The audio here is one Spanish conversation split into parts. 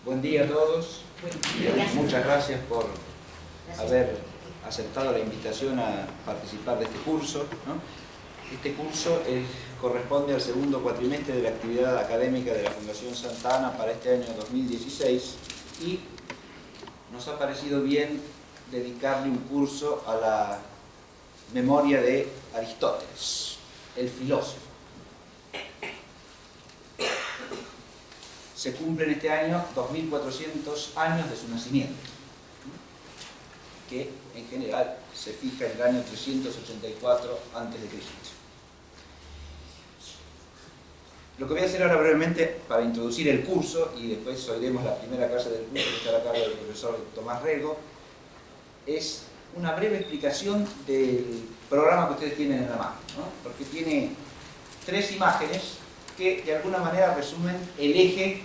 Buen día a todos. Muchas gracias por haber aceptado la invitación a participar de este curso, ¿no? Este curso corresponde al segundo cuatrimestre de la actividad académica de la Fundación Santa Ana para este año 2016 y nos ha parecido bien dedicarle un curso a la memoria de Aristóteles, el filósofo. Se cumplen este año 2400 años de su nacimiento, que en general se fija en el año 384 a.C. Lo que voy a hacer ahora brevemente para introducir el curso, y después oiremos la primera clase del curso que estará a cargo del profesor Tomás Rego, es una breve explicación del programa que ustedes tienen en la mano, ¿no? Porque tiene 3 imágenes que de alguna manera resumen el eje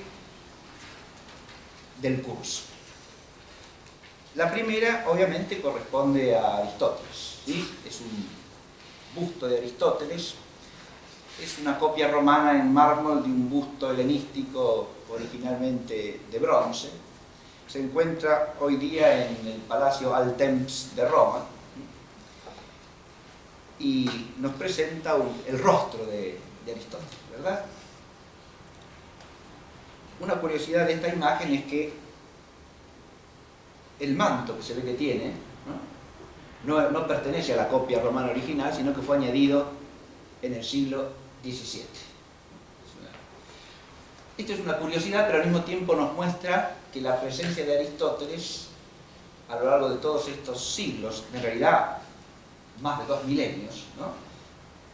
del curso. La primera, obviamente, corresponde a Aristóteles, ¿sí? Es un busto de Aristóteles, es una copia romana en mármol de un busto helenístico originalmente de bronce. Se encuentra hoy día en el Palacio Altemps de Roma y nos presenta el rostro de Aristóteles, ¿verdad? Una curiosidad de esta imagen es que el manto que se ve que tiene no pertenece a la copia romana original, sino que fue añadido en el siglo XVII. Esto es una curiosidad, pero al mismo tiempo nos muestra que la presencia de Aristóteles a lo largo de todos estos siglos, en realidad más de 2 milenios, ¿no?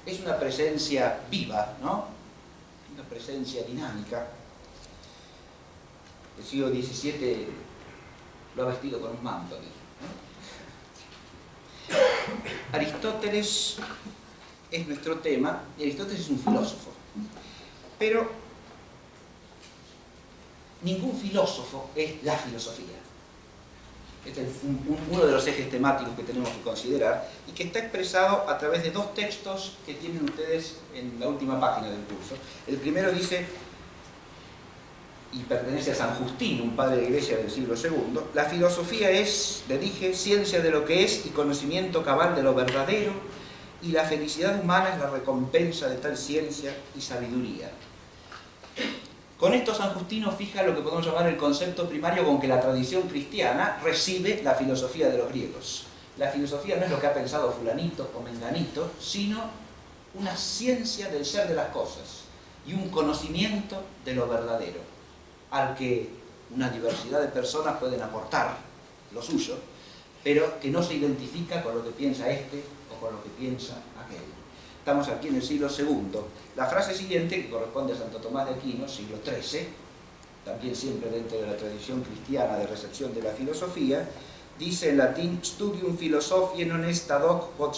Es una presencia viva, ¿no? Una presencia dinámica. El siglo XVII lo ha vestido con un manto aquí, ¿no? Aristóteles es nuestro tema, y Aristóteles es un filósofo. Pero ningún filósofo es la filosofía. Este es uno de los ejes temáticos que tenemos que considerar y que está expresado a través de 2 textos que tienen ustedes en la última página del curso. El primero dice, y pertenece a San Justino, un padre de la Iglesia del siglo II, la filosofía es, le dije, ciencia de lo que es y conocimiento cabal de lo verdadero, y la felicidad humana es la recompensa de tal ciencia y sabiduría. Con esto San Justino fija lo que podemos llamar el concepto primario con que la tradición cristiana recibe la filosofía de los griegos. La filosofía no es lo que ha pensado fulanito o menganito, sino una ciencia del ser de las cosas y un conocimiento de lo verdadero, al que una diversidad de personas pueden aportar lo suyo, pero que no se identifica con lo que piensa este o con lo que piensa aquel. Estamos aquí en el siglo II. La frase siguiente, que corresponde a Santo Tomás de Aquino, siglo XIII, también siempre dentro de la tradición cristiana de recepción de la filosofía, dice en latín: Studium philosophiae non est ad hoc quod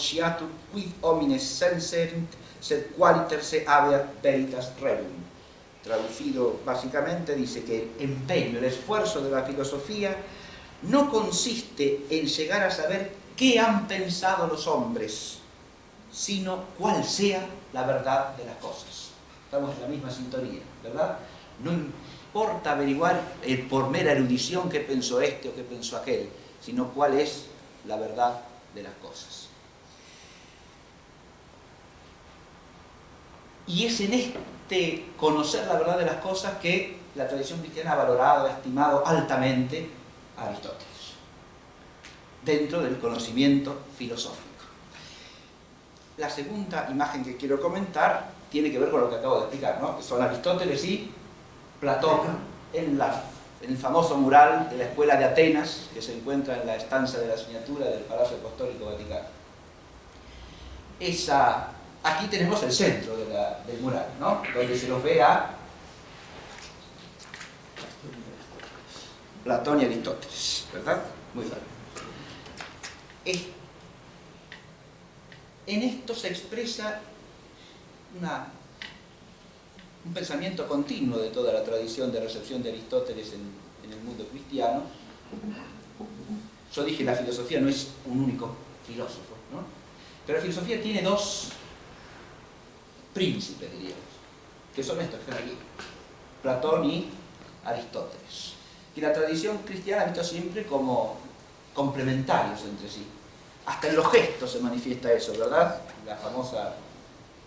quid homines senserint, sed qualiter se habeat veritas rerum. Traducido básicamente dice que el empeño, el esfuerzo de la filosofía no consiste en llegar a saber qué han pensado los hombres, sino cuál sea la verdad de las cosas. Estamos en la misma sintonía, ¿verdad? No importa averiguar por mera erudición qué pensó este o qué pensó aquel, sino cuál es la verdad de las cosas. Y es en este conocer la verdad de las cosas que la tradición cristiana ha valorado, ha estimado altamente a Aristóteles, dentro del conocimiento filosófico. La segunda imagen que quiero comentar tiene que ver con lo que acabo de explicar, ¿no? Que son Aristóteles y Platón en el famoso mural de la Escuela de Atenas, que se encuentra en la estancia de la Signatura del Palacio Apostólico Vaticano. Aquí tenemos el centro del mural, ¿no? Donde se los ve a Platón y Aristóteles, ¿verdad? Muy bien. En esto se expresa un pensamiento continuo de toda la tradición de recepción de Aristóteles en el mundo cristiano. Yo dije, la filosofía no es un único filósofo, ¿no? Pero la filosofía tiene 2 príncipes, diríamos, que son estos que están aquí, Platón y Aristóteles. que la tradición cristiana ha visto siempre como complementarios entre sí. Hasta en los gestos se manifiesta eso, ¿verdad? La famosa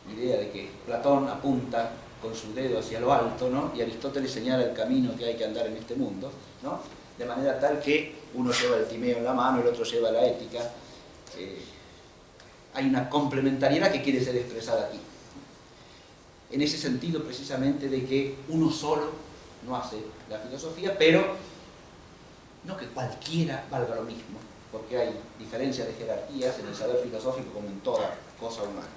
idea de que Platón apunta con su dedo hacia lo alto, ¿no? Y Aristóteles señala el camino que hay que andar en este mundo, ¿no? De manera tal que uno lleva el Timeo en la mano, el otro lleva la Ética. Hay una complementariedad que quiere ser expresada aquí. En ese sentido, precisamente, de que uno solo no hace la filosofía, pero no que cualquiera valga lo mismo, porque hay diferencias de jerarquías en el saber filosófico como en toda cosa humana.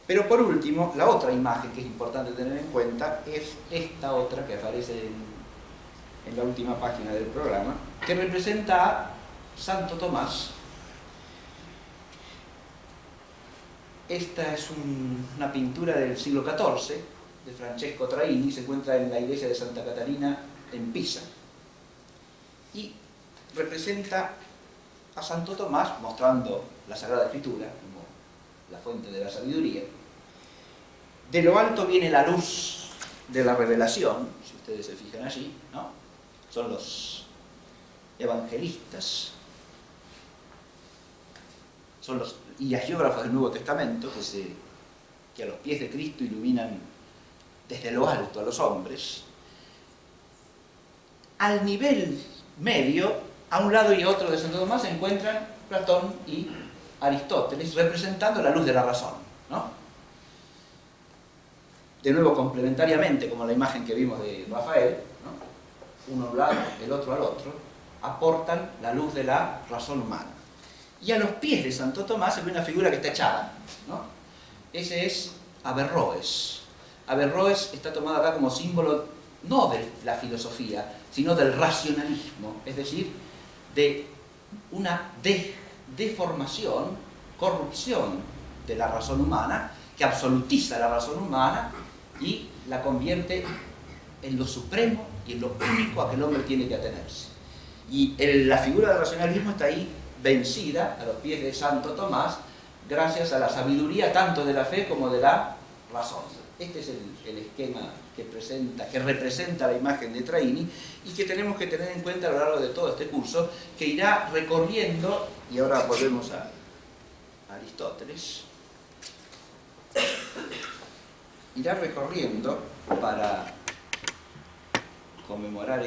Pero por último, la otra imagen que es importante tener en cuenta es esta otra que aparece en la última página del programa, que representa a Santo Tomás. Esta es una pintura del siglo XIV de Francesco Traini, se encuentra en la iglesia de Santa Catalina en Pisa, y representa a Santo Tomás mostrando la Sagrada Escritura como la fuente de la sabiduría. De lo alto viene la luz de la revelación, si ustedes se fijan allí, ¿no? Son los evangelistas, son los y hagiógrafos del Nuevo Testamento que a los pies de Cristo iluminan desde lo alto a los hombres. Al nivel medio, a un lado y a otro de Santo Tomás, se encuentran Platón y Aristóteles, representando la luz de la razón, ¿no? De nuevo, complementariamente, como la imagen que vimos de Rafael, ¿no? Uno a un lado, el otro al otro, aportan la luz de la razón humana. Y a los pies de Santo Tomás se ve una figura que está echada, ¿no? Ese es Averroes. Averroes está tomado acá como símbolo no de la filosofía, sino del racionalismo, es decir, de una deformación, corrupción de la razón humana, que absolutiza la razón humana y la convierte en lo supremo y en lo único a que el hombre tiene que atenerse. Y la figura del racionalismo está ahí vencida a los pies de Santo Tomás, gracias a la sabiduría tanto de la fe como de la razón. Este es el esquema que representa la imagen de Traini y que tenemos que tener en cuenta a lo largo de todo este curso, que irá recorriendo, y ahora volvemos a Aristóteles, irá recorriendo para conmemorar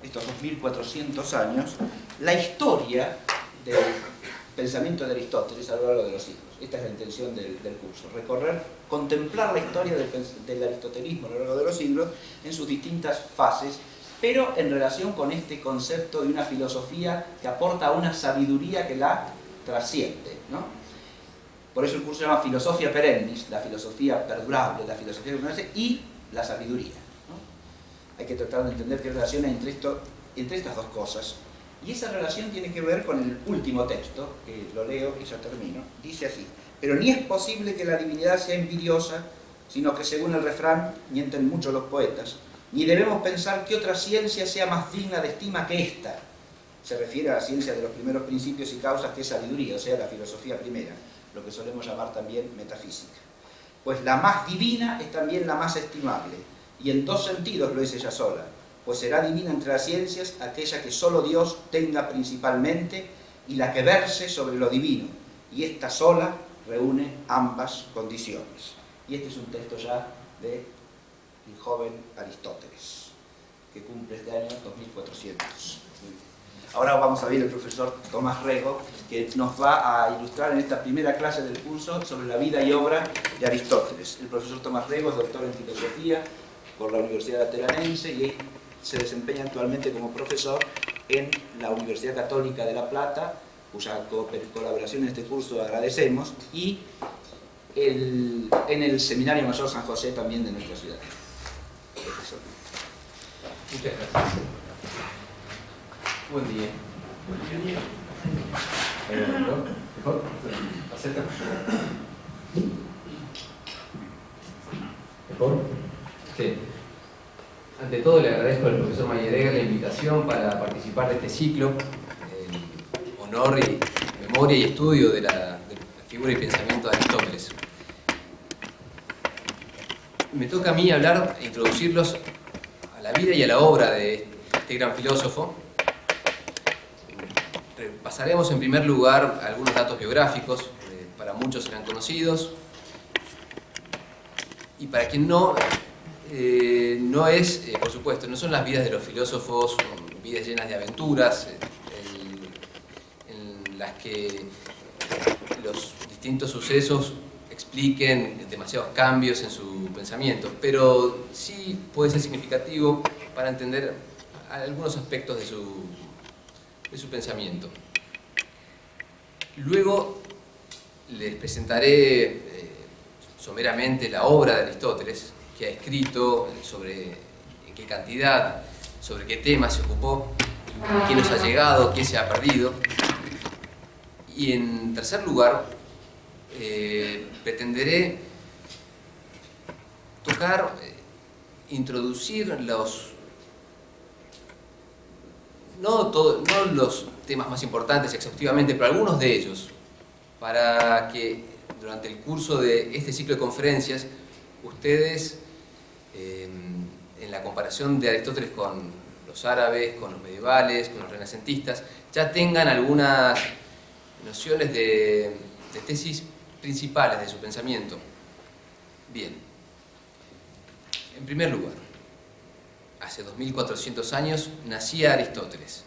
estos 2400 años, la historia del pensamiento de Aristóteles a lo largo de los siglos. Esta es la intención del curso, contemplar la historia del aristotelismo a lo largo de los siglos en sus distintas fases, pero en relación con este concepto de una filosofía que aporta una sabiduría que la trasciende, ¿no? Por eso el curso se llama Filosofia Perennis, la filosofía perdurable, la filosofía que permanece, y la sabiduría. Hay que tratar de entender qué relación hay entre estas dos cosas. Y esa relación tiene que ver con el último texto, que lo leo y ya termino. Dice así: pero ni es posible que la divinidad sea envidiosa, sino que según el refrán, mienten mucho los poetas, ni debemos pensar que otra ciencia sea más digna de estima que esta. Se refiere a la ciencia de los primeros principios y causas, que es sabiduría, o sea, la filosofía primera, lo que solemos llamar también metafísica. Pues la más divina es también la más estimable, y en dos sentidos lo es ella sola, pues será divina entre las ciencias aquella que solo Dios tenga principalmente y la que verse sobre lo divino, y esta sola reúne ambas condiciones. Y este es un texto ya del joven Aristóteles, que cumple este año 2400. Ahora vamos a ver el profesor Tomás Rego, que nos va a ilustrar en esta primera clase del curso sobre la vida y obra de Aristóteles. El profesor Tomás Rego es doctor en filosofía por la Universidad Ateranense y se desempeña actualmente como profesor en la Universidad Católica de La Plata, cuya colaboración en este curso agradecemos, y en el Seminario Mayor San José también de nuestra ciudad. Profesor. Muchas gracias. Buen día. ¿Mejor? ¿Acepta? ¿Mejor? Sí. Ante todo le agradezco al profesor Mayerega la invitación para participar de este ciclo en honor y memoria y estudio de la figura y pensamiento de Aristóteles. Me toca a mí hablar e introducirlos la vida y a la obra de este gran filósofo. Repasaremos en primer lugar algunos datos biográficos, para muchos serán conocidos, y para quien no, no es, por supuesto, no son las vidas de los filósofos, vidas llenas de aventuras, en las que los distintos sucesos expliquen demasiados cambios en su pensamiento, pero sí puede ser significativo para entender algunos aspectos de su pensamiento. Luego les presentaré someramente la obra de Aristóteles, que ha escrito, sobre en qué cantidad, sobre qué tema se ocupó, qué nos ha llegado, qué se ha perdido. Y en tercer lugar, pretenderé tocar, introducir no los temas más importantes exhaustivamente, pero algunos de ellos, para que durante el curso de este ciclo de conferencias ustedes, en la comparación de Aristóteles con los árabes, con los medievales, con los renacentistas, ya tengan algunas nociones de tesis principales de su pensamiento. Bien, en primer lugar, hace 2400 años nacía Aristóteles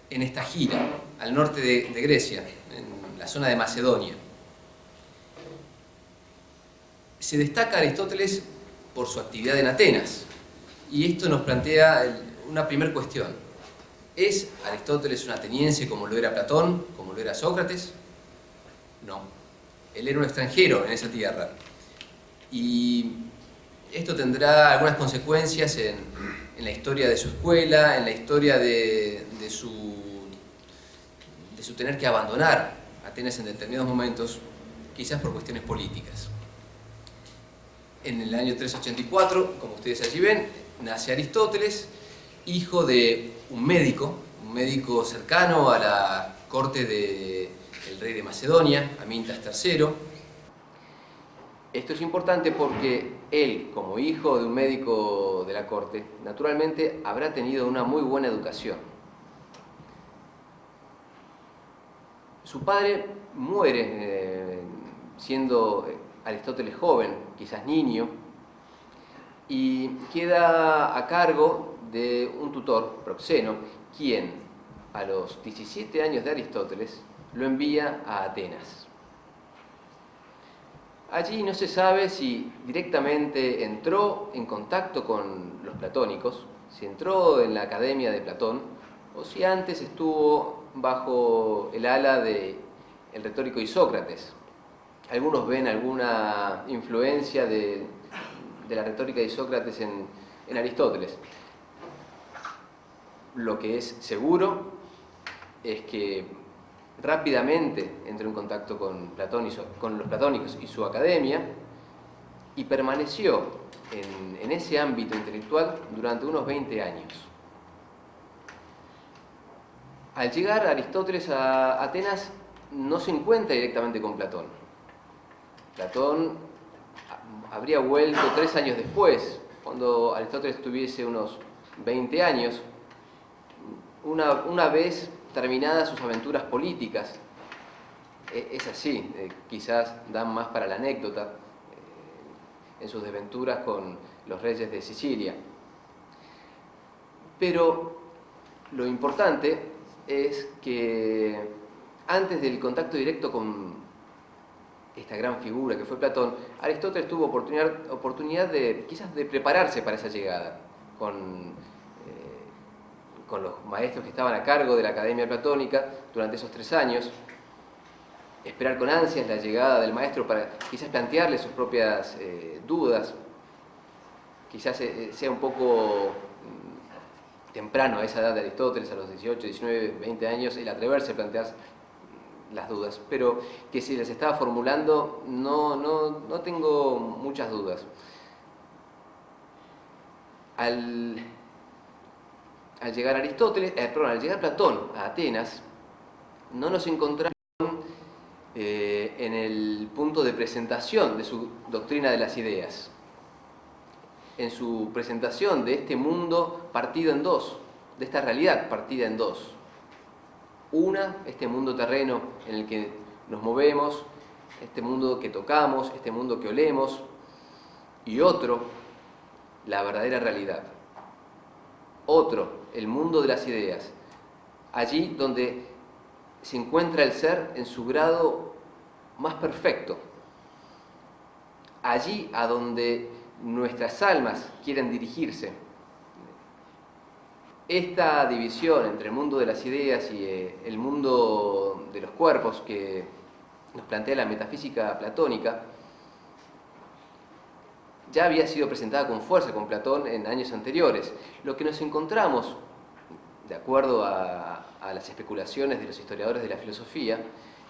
en Estagira, al norte de Grecia, en la zona de Macedonia. Se destaca Aristóteles por su actividad en Atenas, y esto nos plantea una primera cuestión. ¿Es Aristóteles un ateniense como lo era Platón, como lo era Sócrates? No. Él era un extranjero en esa tierra. Y esto tendrá algunas consecuencias en la historia de su escuela, en la historia de su tener que abandonar Atenas en determinados momentos, quizás por cuestiones políticas. En el año 384, como ustedes allí ven, nace Aristóteles, hijo de un médico cercano a la corte del rey de Macedonia, Amintas III. Esto es importante porque él, como hijo de un médico de la corte, naturalmente habrá tenido una muy buena educación. Su padre muere siendo Aristóteles joven, quizás niño, y queda a cargo de un tutor, Proxeno, quien a los 17 años de Aristóteles lo envía a Atenas. Allí no se sabe si directamente entró en contacto con los platónicos, si entró en la academia de Platón, o si antes estuvo bajo el ala del retórico Isócrates. Algunos ven alguna influencia de la retórica de Isócrates en Aristóteles. Lo que es seguro es que rápidamente entró en contacto con los platónicos y su academia, y permaneció en ese ámbito intelectual durante unos 20 años. Al llegar Aristóteles a Atenas, no se encuentra directamente con Platón. Platón habría vuelto 3 años después, cuando Aristóteles tuviese unos 20 años, una vez terminadas sus aventuras políticas. Es así, quizás dan más para la anécdota, en sus desventuras con los reyes de Sicilia. Pero lo importante es que antes del contacto directo con esta gran figura que fue Platón, Aristóteles tuvo oportunidad quizás de prepararse para esa llegada con los maestros que estaban a cargo de la Academia Platónica durante esos 3 años, esperar con ansias la llegada del maestro para quizás plantearle sus propias dudas. Quizás sea un poco temprano a esa edad de Aristóteles, a los 18, 19, 20 años, el atreverse a plantear las dudas, pero que si las estaba formulando no tengo muchas dudas. Al llegar al llegar Platón a Atenas, no nos encontramos en el punto de presentación de su doctrina de las ideas. en su presentación de este mundo partido en dos, de esta realidad partida en dos. Una, este mundo terreno en el que nos movemos, este mundo que tocamos, este mundo que olemos, y otro, la verdadera realidad. Otro, el mundo de las ideas, allí donde se encuentra el ser en su grado más perfecto, allí a donde nuestras almas quieren dirigirse. Esta división entre el mundo de las ideas y el mundo de los cuerpos que nos plantea la metafísica platónica ya había sido presentada con fuerza con Platón en años anteriores. Lo que nos encontramos, de acuerdo a las especulaciones de los historiadores de la filosofía,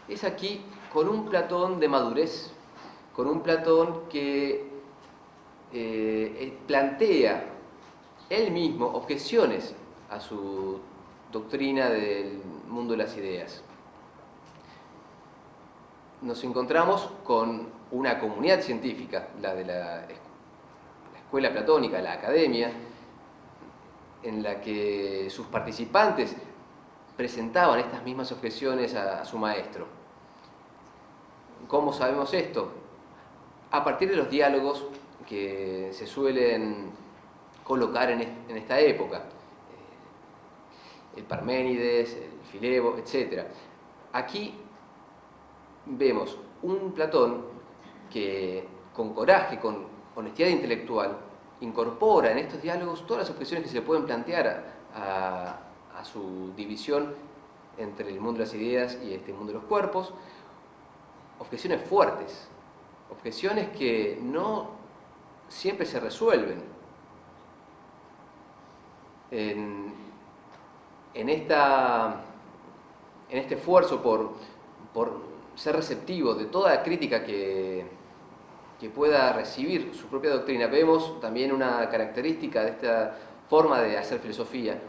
es aquí con un Platón de madurez, con un Platón que plantea él mismo objeciones a su doctrina del mundo de las ideas. Nos encontramos con una comunidad científica, la de la escuela platónica, la academia, en la que sus participantes presentaban estas mismas objeciones a su maestro. ¿Cómo sabemos esto? A partir de los diálogos que se suelen colocar en esta época. El Parménides, el Filebo, etc. Aquí vemos un Platón que con coraje, con honestidad intelectual, incorpora en estos diálogos todas las objeciones que se le pueden plantear a su división entre el mundo de las ideas y este mundo de los cuerpos, objeciones fuertes, objeciones que no siempre se resuelven. En este esfuerzo por ser receptivo de toda crítica que pueda recibir su propia doctrina, vemos también una característica de esta forma de hacer filosofía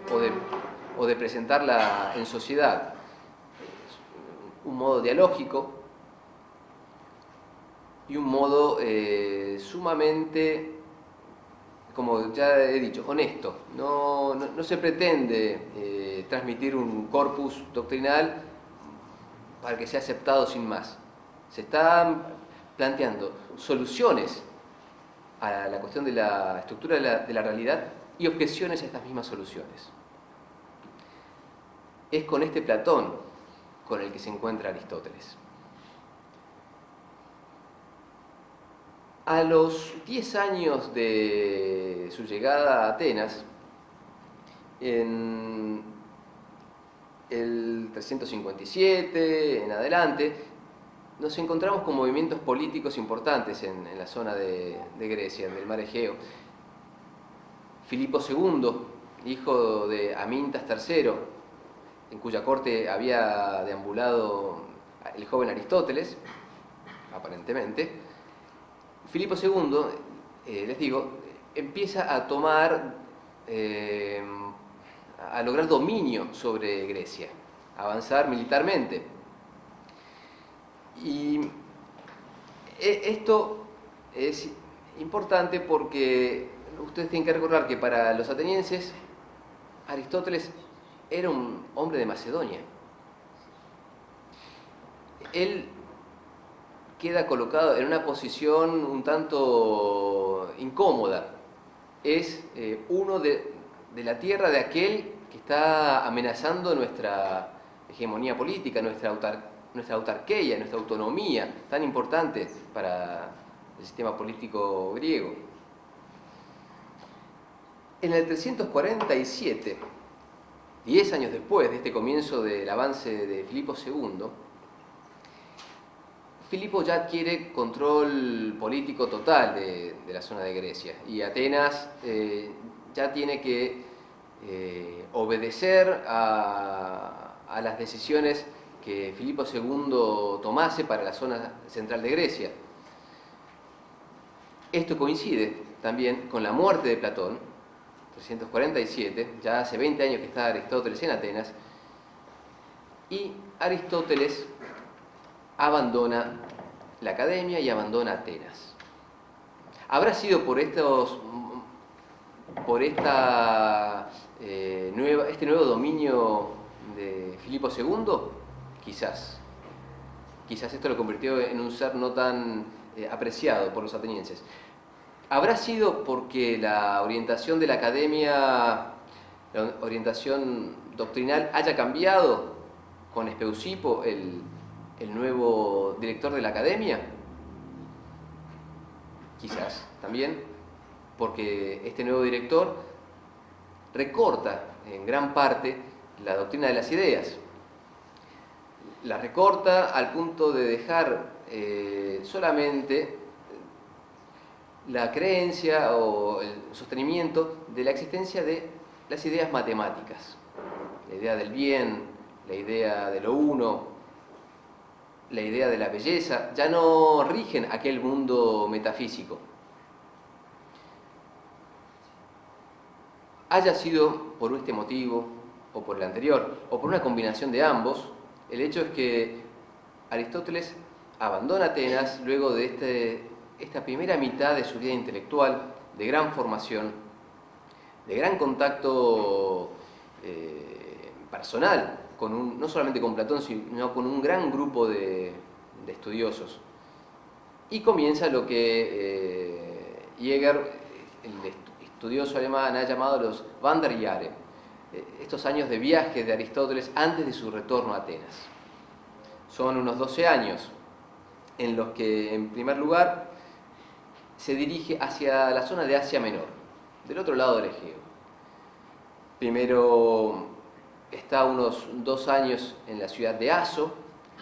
o de presentarla en sociedad. Un modo dialógico y un modo sumamente, como ya he dicho, honesto. No se pretende transmitir un corpus doctrinal para que sea aceptado sin más. Se están planteando soluciones a la cuestión de la estructura de la realidad y objeciones a estas mismas soluciones. Es con este Platón con el que se encuentra Aristóteles. A los 10 años de su llegada a Atenas, en el 357 en adelante, nos encontramos con movimientos políticos importantes en la zona de Grecia, del mar Egeo. Filipo II, hijo de Amintas III, en cuya corte había deambulado el joven Aristóteles, aparentemente, Filipo II, les digo, empieza a tomar, a lograr dominio sobre Grecia, a avanzar militarmente. Y esto es importante porque ustedes tienen que recordar que para los atenienses Aristóteles era un hombre de Macedonia. Él queda colocado en una posición un tanto incómoda. Es uno de la tierra de aquel que está amenazando nuestra hegemonía política, nuestra autarquía, nuestra autonomía, tan importante para el sistema político griego. En el 347, 10 años después de este comienzo del avance de Filipo II, Filipo ya adquiere control político total de la zona de Grecia y Atenas ya tiene que obedecer a las decisiones que Filipo II tomase para la zona central de Grecia. Esto coincide también con la muerte de Platón, 347, ya hace 20 años que está Aristóteles en Atenas, y Aristóteles abandona la academia y abandona Atenas. Habrá sido por estos por este nuevo dominio de Filipo II? Quizás. Quizás esto lo convirtió en un ser no tan apreciado por los atenienses. ¿Habrá sido porque la orientación de la academia, la orientación doctrinal, haya cambiado con Espeusipo, el nuevo director de la academia? Quizás también porque este nuevo director recorta en gran parte la doctrina de las ideas. La recorta al punto de dejar solamente la creencia o el sostenimiento de la existencia de las ideas matemáticas. La idea del bien, la idea de lo uno, la idea de la belleza, ya no rigen aquel mundo metafísico. Haya sido por este motivo, o por el anterior, o por una combinación de ambos, el hecho es que Aristóteles abandona Atenas luego de esta primera mitad de su vida intelectual, de gran formación, de gran contacto personal, no solamente con Platón, sino con un gran grupo de estudiosos. Y comienza lo que Jäger, el estudioso alemán, ha llamado los Wanderjahre, estos años de viaje de Aristóteles antes de su retorno a Atenas. Son unos 12 años en los que, en primer lugar, se dirige hacia la zona de Asia Menor, del otro lado del Egeo. Primero está unos 2 años en la ciudad de Aso,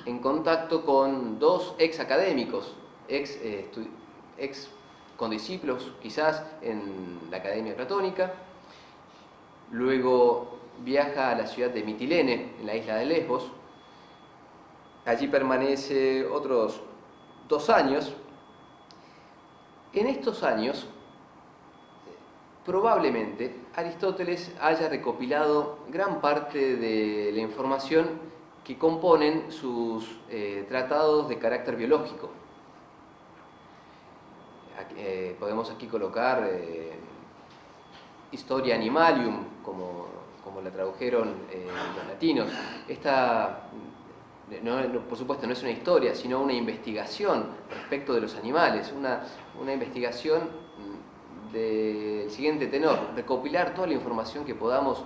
en contacto con 2 ex académicos, ex condiscípulos quizás en la Academia Platónica. Luego viaja a la ciudad de Mitilene, en la isla de Lesbos. Allí permanece otros 2 años. En estos años, probablemente Aristóteles haya recopilado gran parte de la información que componen sus tratados de carácter biológico. Podemos aquí colocar Historia Animalium, como la tradujeron los latinos. Esta, por supuesto, no es una historia, sino una investigación respecto de los animales, una investigación del siguiente tenor: recopilar toda la información que podamos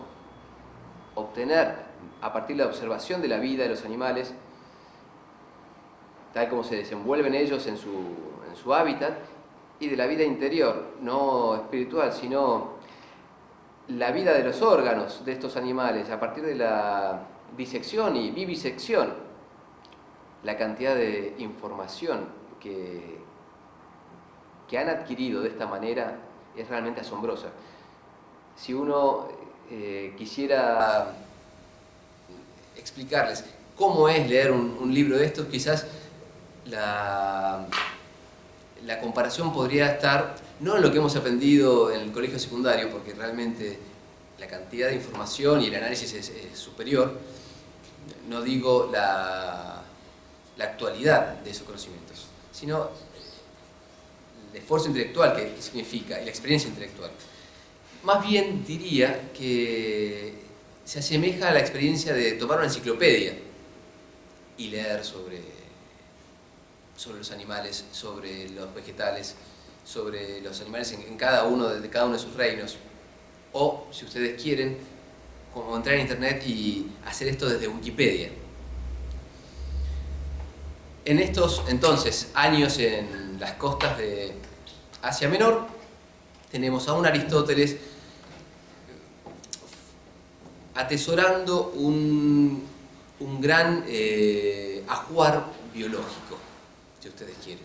obtener a partir de la observación de la vida de los animales, tal como se desenvuelven ellos en su hábitat, y de la vida interior, no espiritual, sino la vida de los órganos de estos animales, a partir de la disección y vivisección. La cantidad de información que han adquirido de esta manera es realmente asombrosa. Si uno quisiera explicarles cómo es leer un libro de estos, quizás la comparación podría estar no en lo que hemos aprendido en el colegio secundario, porque realmente la cantidad de información y el análisis es superior. No digo la actualidad de esos conocimientos, sino el esfuerzo intelectual que significa y la experiencia intelectual. Más bien diría que se asemeja a la experiencia de tomar una enciclopedia y leer sobre los animales, sobre los vegetales, sobre los animales en cada uno de sus reinos. O, si ustedes quieren, como entrar en internet y hacer esto desde Wikipedia. En estos, entonces, años en las costas de Asia Menor, tenemos a un Aristóteles atesorando un gran ajuar biológico, si ustedes quieren.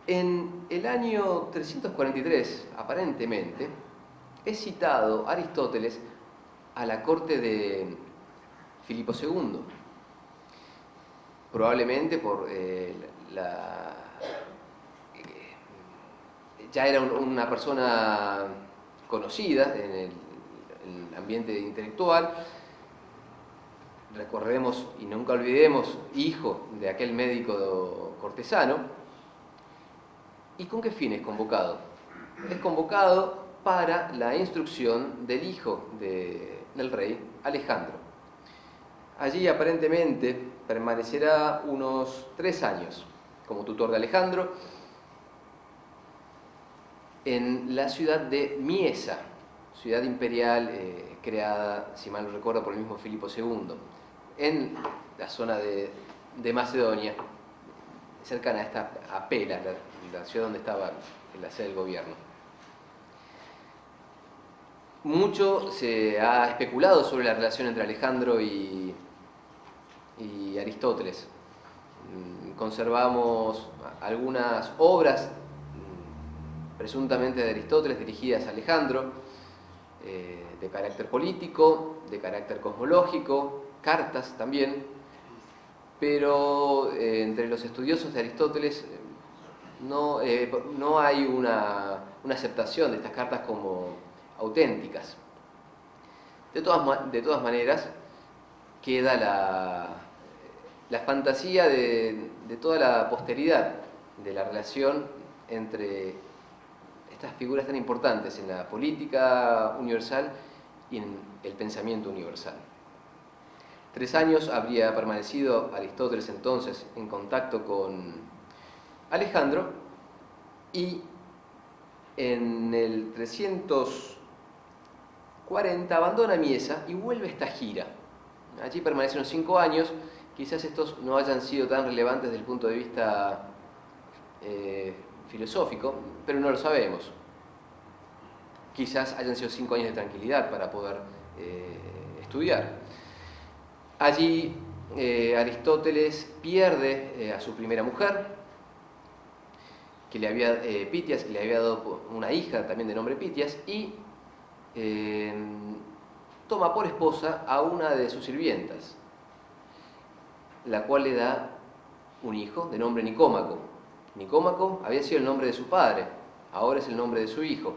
En el año 343, aparentemente, es citado Aristóteles a la corte de Filipo II, probablemente por ya era una persona conocida en el ambiente intelectual. Recordemos y nunca olvidemos, hijo de aquel médico cortesano. ¿Y con qué fin es convocado? Es convocado para la instrucción del hijo del rey, Alejandro. Allí aparentemente permanecerá unos 3 años como tutor de Alejandro en la ciudad de Miesa, ciudad imperial creada, si mal no recuerdo, por el mismo Filipo II, en la zona de Macedonia, cercana a Pela, la ciudad donde estaba la sede del gobierno. Mucho se ha especulado sobre la relación entre Alejandro y Aristóteles. Conservamos algunas obras presuntamente de Aristóteles dirigidas a Alejandro, de carácter político, de carácter cosmológico, cartas también, pero entre los estudiosos de Aristóteles no hay una aceptación de estas cartas como auténticas. De todas maneras, queda la fantasía de toda la posteridad de la relación entre estas figuras tan importantes en la política universal y en el pensamiento universal. 3 años habría permanecido Aristóteles entonces en contacto con Alejandro, y en el 340 abandona Miesa y vuelve a esta gira. Allí permanece unos 5 años, quizás estos no hayan sido tan relevantes desde el punto de vista filosófico, pero no lo sabemos. Quizás hayan sido 5 años de tranquilidad para poder estudiar. Allí Aristóteles pierde a su primera mujer, Pitias, que le había dado una hija también de nombre Pitias, y toma por esposa a una de sus sirvientas, la cual le da un hijo de nombre Nicómaco. Nicómaco había sido el nombre de su padre, ahora es el nombre de su hijo.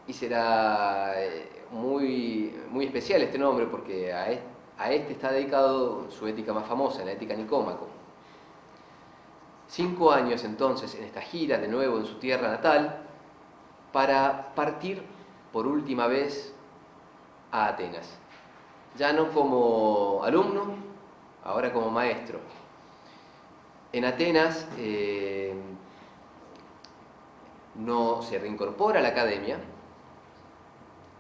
Y será muy especial este nombre porque a este está dedicado su ética más famosa, la Ética Nicómaco. 5 años entonces en esta gira, de nuevo en su tierra natal, para partir por última vez a Atenas. Ya no como alumno, ahora como maestro. En Atenas no se reincorpora a la academia,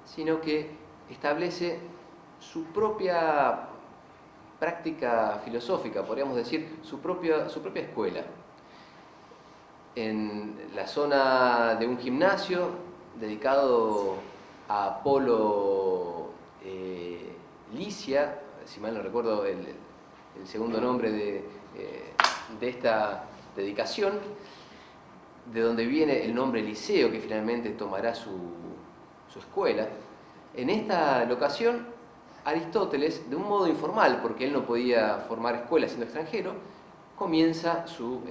sino que establece su propia práctica filosófica, podríamos decir, su propia escuela. En la zona de un gimnasio dedicado a Apolo Licia, si mal no recuerdo el segundo nombre de esta dedicación, de donde viene el nombre Liceo, que finalmente tomará su escuela. En esta locación, Aristóteles, de un modo informal, porque él no podía formar escuela siendo extranjero, comienza su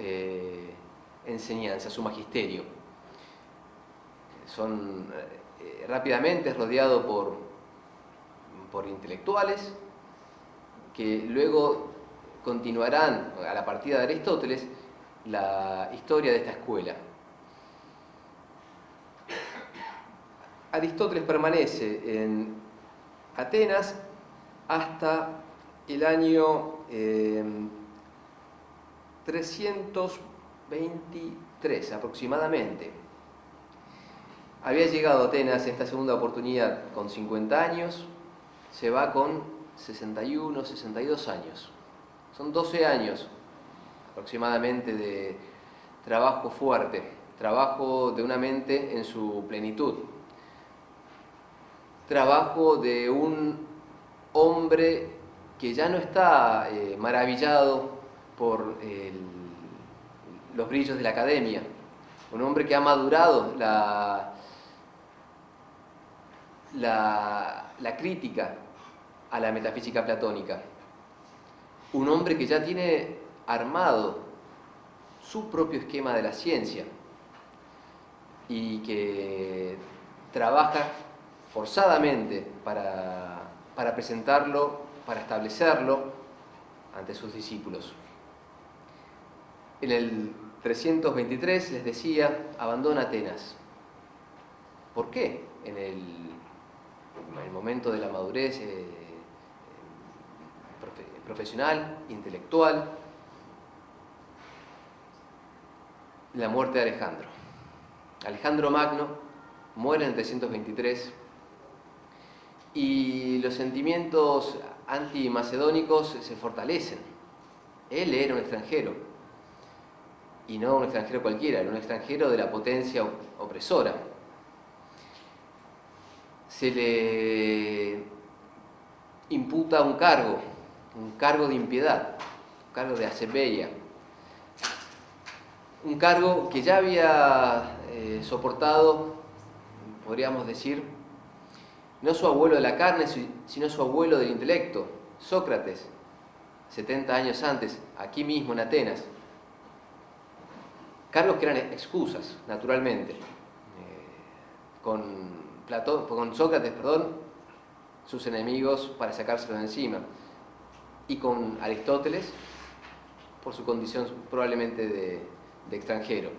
enseñanza, su magisterio. Rápidamente es rodeado por intelectuales que luego continuarán, a la partida de Aristóteles, la historia de esta escuela. Aristóteles permanece en Atenas hasta el año 323 aproximadamente. Había llegado a Atenas en esta segunda oportunidad con 50 años, se va con 61, 62 años. Son 12 años aproximadamente de trabajo fuerte, trabajo de una mente en su plenitud. Trabajo de un hombre que ya no está maravillado por los brillos de la academia, un hombre que ha madurado la crítica a la metafísica platónica, un hombre que ya tiene armado su propio esquema de la ciencia y que trabaja forzadamente para presentarlo, para establecerlo ante sus discípulos. En el 323, les decía, abandona Atenas. ¿Por qué en el momento de la madurez profesional, intelectual, la muerte de Alejandro? Alejandro Magno muere en el 323 y los sentimientos antimacedónicos se fortalecen. Él era un extranjero, y no un extranjero cualquiera, era un extranjero de la potencia opresora. Se le imputa un cargo de impiedad, un cargo de acebeia, un cargo que ya había soportado, podríamos decir, no su abuelo de la carne, sino su abuelo del intelecto, Sócrates, 70 años antes, aquí mismo en Atenas. Cargos que eran excusas, naturalmente. Con Sócrates, sus enemigos para sacárselo de encima. Y con Aristóteles, por su condición probablemente de extranjero.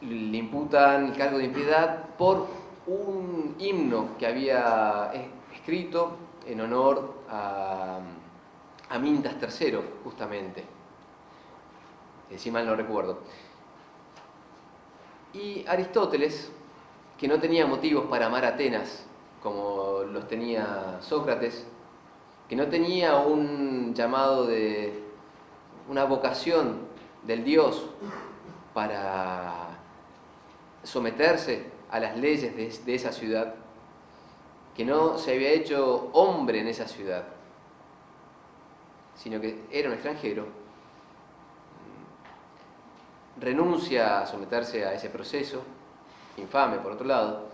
Le imputan el cargo de impiedad por un himno que había escrito en honor a Amintas III, justamente, si mal no recuerdo. Y Aristóteles, que no tenía motivos para amar a Atenas como los tenía Sócrates, que no tenía un llamado de una vocación del Dios para someterse a las leyes de esa ciudad, que no se había hecho hombre en esa ciudad, sino que era un extranjero, renuncia a someterse a ese proceso, infame por otro lado,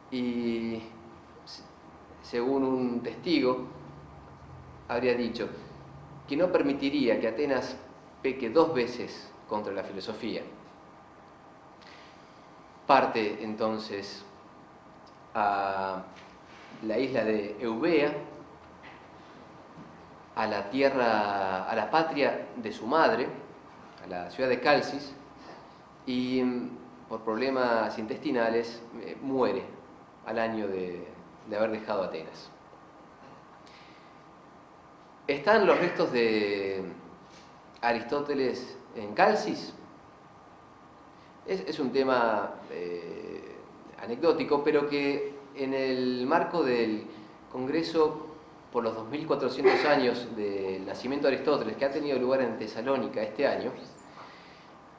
y según un testigo, habría dicho que no permitiría que Atenas peque 2 veces contra la filosofía. Parte entonces a la isla de Eubea, a la tierra, a la patria de su madre, a la ciudad de Calcis, y por problemas intestinales muere al año de haber dejado Atenas. ¿Están los restos de Aristóteles en Calcis? Es un tema anecdótico, pero que en el marco del Congreso por los 2400 años del nacimiento de Aristóteles, que ha tenido lugar en Tesalónica este año,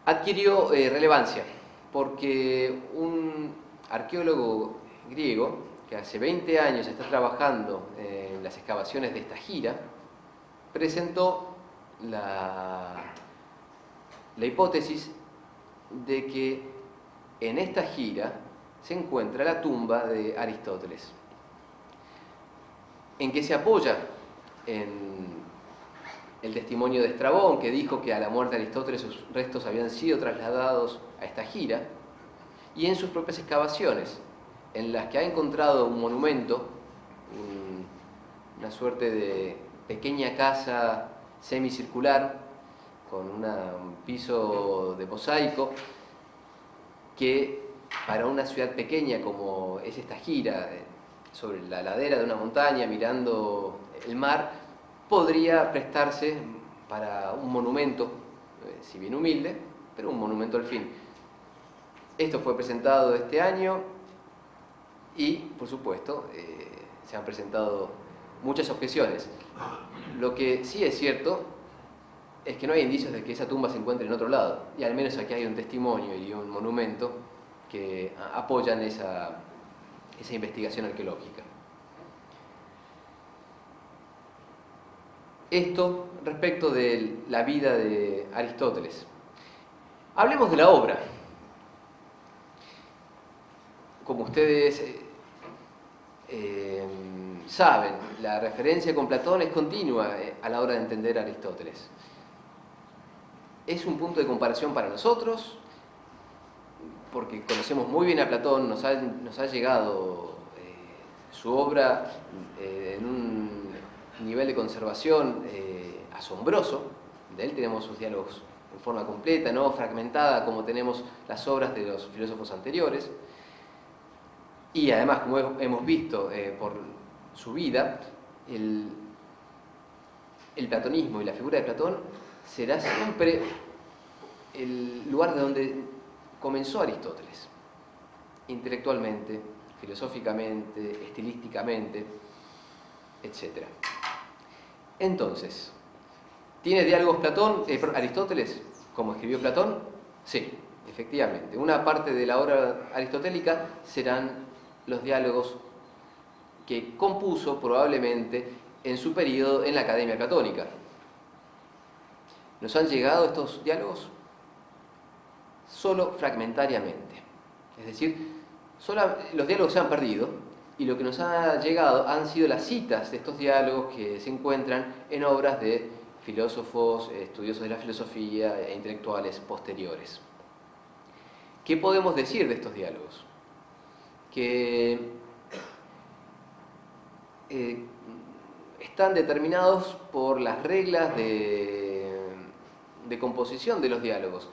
adquirió relevancia, porque un arqueólogo griego, que hace 20 años está trabajando en las excavaciones de esta gira, presentó la hipótesis de que en esta gira se encuentra la tumba de Aristóteles. ¿En qué se apoya? En el testimonio de Estrabón, que dijo que a la muerte de Aristóteles sus restos habían sido trasladados a esta gira, y en sus propias excavaciones, en las que ha encontrado un monumento, una suerte de pequeña casa semicircular con un piso de mosaico, que para una ciudad pequeña como es esta gira, sobre la ladera de una montaña mirando el mar, podría prestarse para un monumento, si bien humilde, pero un monumento al fin. Esto fue presentado este año y, por supuesto, se han presentado muchas objeciones. Lo que sí es cierto es que no hay indicios de que esa tumba se encuentre en otro lado, y al menos aquí hay un testimonio y un monumento que apoyan esa investigación arqueológica. Esto respecto de la vida de Aristóteles. Hablemos de la obra. Como ustedes saben, la referencia con Platón es continua a la hora de entender a Aristóteles. Es un punto de comparación para nosotros, porque conocemos muy bien a Platón, nos ha llegado su obra en un nivel de conservación asombroso. De él tenemos sus diálogos en forma completa, no fragmentada como tenemos las obras de los filósofos anteriores. Y además, como hemos visto por su vida, el platonismo y la figura de Platón será siempre el lugar de donde comenzó Aristóteles, intelectualmente, filosóficamente, estilísticamente, etc. Entonces, ¿tiene diálogos Aristóteles, como escribió Platón? Sí, efectivamente. Una parte de la obra aristotélica serán los diálogos que compuso probablemente en su periodo en la Academia Platónica. ¿Nos han llegado estos diálogos? Solo fragmentariamente. Es decir, los diálogos se han perdido y lo que nos ha llegado han sido las citas de estos diálogos que se encuentran en obras de filósofos, estudiosos de la filosofía e intelectuales posteriores. ¿Qué podemos decir de estos diálogos? Que están determinados por las reglas de composición de los diálogos,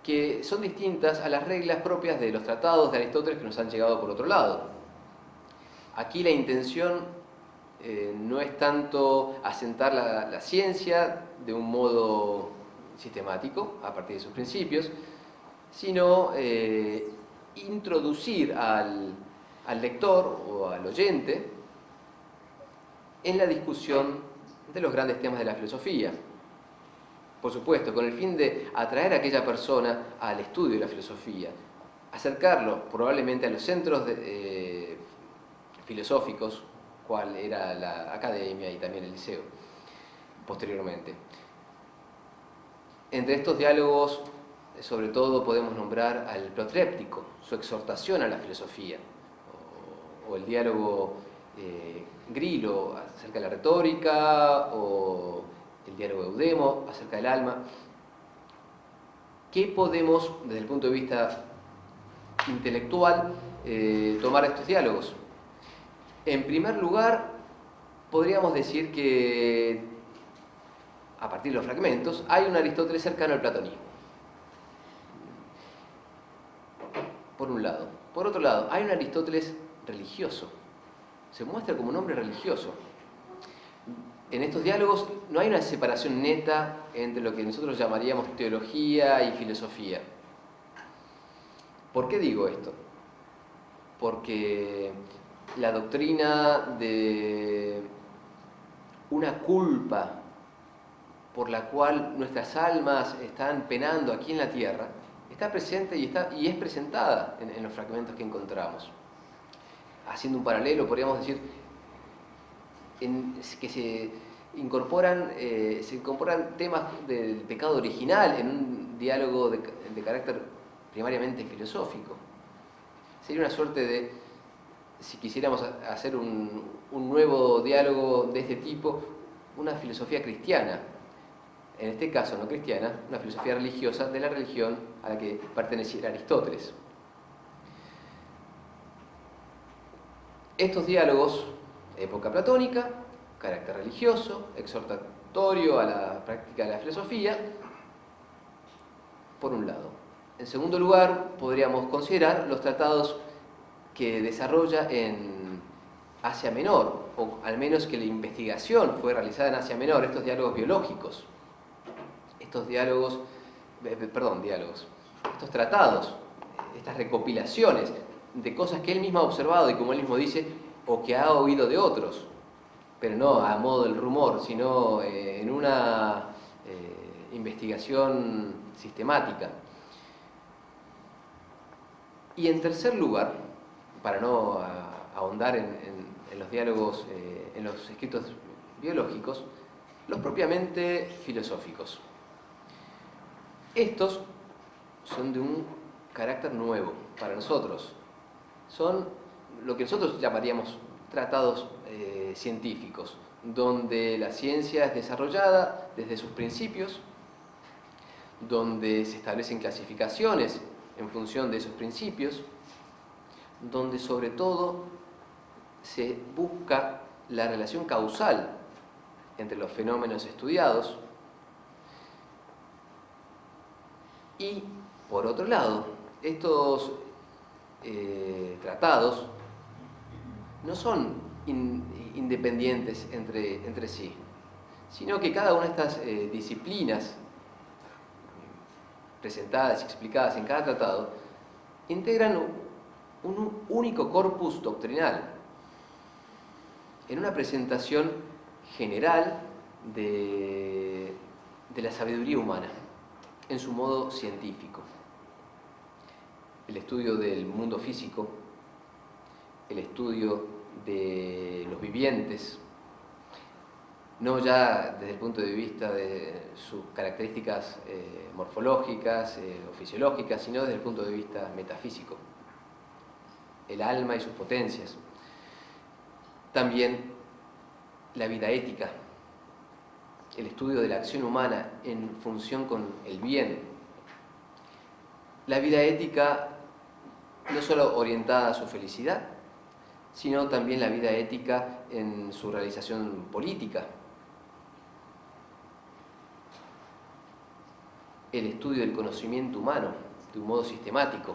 que son distintas a las reglas propias de los tratados de Aristóteles que nos han llegado por otro lado. Aquí la intención no es tanto asentar la ciencia de un modo sistemático, a partir de sus principios, sino introducir al lector o al oyente en la discusión de los grandes temas de la filosofía. Por supuesto, con el fin de atraer a aquella persona al estudio de la filosofía, acercarlo probablemente a los centros filosóficos, cual era la academia y también el liceo, posteriormente. Entre estos diálogos, sobre todo, podemos nombrar al Protréptico, su exhortación a la filosofía, o el diálogo Grilo acerca de la retórica, o el diálogo Eudemo acerca del alma. ¿Qué podemos, desde el punto de vista intelectual, tomar estos diálogos? En primer lugar, podríamos decir que, a partir de los fragmentos, hay un Aristóteles cercano al platonismo. Por un lado. Por otro lado, hay un Aristóteles religioso. Se muestra como un hombre religioso. En estos diálogos no hay una separación neta entre lo que nosotros llamaríamos teología y filosofía. ¿Por qué digo esto? Porque la doctrina de una culpa por la cual nuestras almas están penando aquí en la tierra está presente y es presentada en los fragmentos que encontramos. Haciendo un paralelo, podríamos decir que se incorporan temas del pecado original en un diálogo de carácter primariamente filosófico. Sería una suerte de, si quisiéramos hacer un nuevo diálogo de este tipo, una filosofía cristiana, en este caso no cristiana, una filosofía religiosa de la religión a la que perteneciera Aristóteles. Estos diálogos, época platónica, carácter religioso, exhortatorio a la práctica de la filosofía, por un lado. En segundo lugar, podríamos considerar los tratados que desarrolla en Asia Menor, o al menos que la investigación fue realizada en Asia Menor, estos diálogos biológicos, estos tratados, estas recopilaciones de cosas que él mismo ha observado y, como él mismo dice, o que ha oído de otros, pero no a modo del rumor, sino en una investigación sistemática. Y en tercer lugar, para no ahondar en los diálogos, en los escritos biológicos, los propiamente filosóficos. Estos son de un carácter nuevo para nosotros. Son lo que nosotros llamaríamos tratados científicos, donde la ciencia es desarrollada desde sus principios, donde se establecen clasificaciones en función de esos principios, donde sobre todo se busca la relación causal entre los fenómenos estudiados Y, por otro lado, estos tratados no son independientes entre sí, sino que cada una de estas disciplinas presentadas y explicadas en cada tratado integran un único corpus doctrinal en una presentación general de la sabiduría humana en su modo científico. El estudio del mundo físico, el estudio de los vivientes, no ya desde el punto de vista de sus características morfológicas o fisiológicas, sino desde el punto de vista metafísico, el alma y sus potencias. También la vida ética, el estudio de la acción humana en función con el bien. La vida ética no solo orientada a su felicidad, sino también la vida ética en su realización política. El estudio del conocimiento humano de un modo sistemático.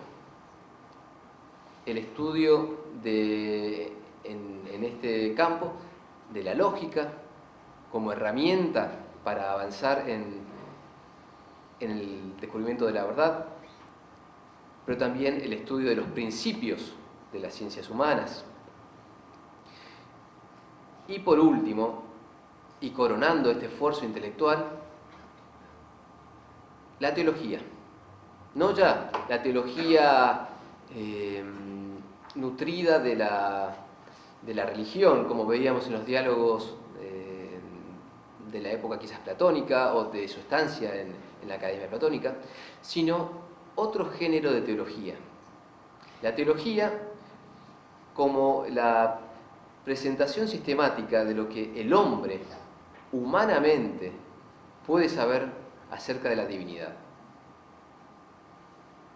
El estudio en este campo de la lógica como herramienta para avanzar en el descubrimiento de la verdad, pero también el estudio de los principios de las ciencias humanas. Y por último, y coronando este esfuerzo intelectual, la teología. No ya la teología nutrida de la religión, como veíamos en los diálogos de la época quizás platónica o de su estancia en la Academia Platónica, sino otro género de teología. La teología como la presentación sistemática de lo que el hombre humanamente puede saber acerca de la divinidad,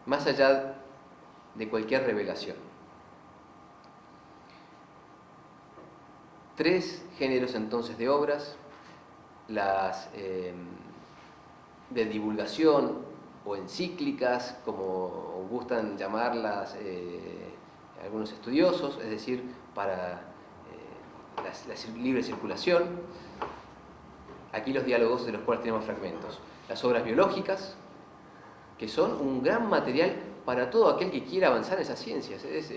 más allá de cualquier revelación. 3 géneros entonces de obras, las de divulgación o encíclicas, como gustan llamarlas algunos estudiosos, es decir, para la libre circulación. Aquí los diálogos de los cuales tenemos fragmentos. Las obras biológicas, que son un gran material para todo aquel que quiera avanzar en esas ciencias. Es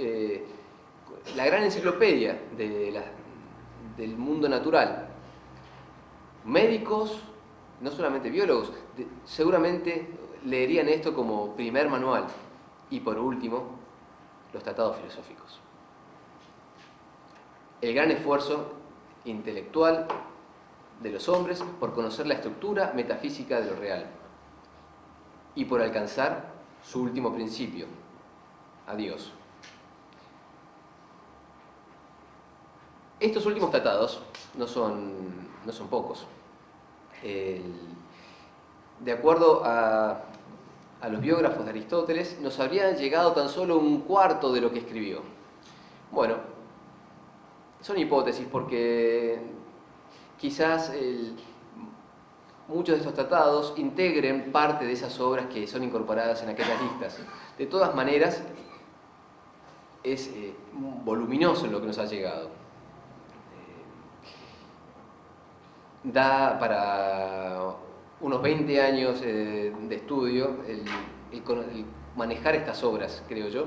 la gran enciclopedia del mundo natural. Médicos, no solamente biólogos, seguramente leerían esto como primer manual. Y por último, los tratados filosóficos. El gran esfuerzo intelectual de los hombres por conocer la estructura metafísica de lo real y por alcanzar su último principio, a Dios. Estos últimos tratados no son pocos. De acuerdo a los biógrafos de Aristóteles, nos habrían llegado tan solo un cuarto de lo que escribió. Bueno, son hipótesis porque quizás muchos de estos tratados integren parte de esas obras que son incorporadas en aquellas listas. De todas maneras, es voluminoso lo que nos ha llegado. Da para unos 20 años de estudio el manejar estas obras, creo yo,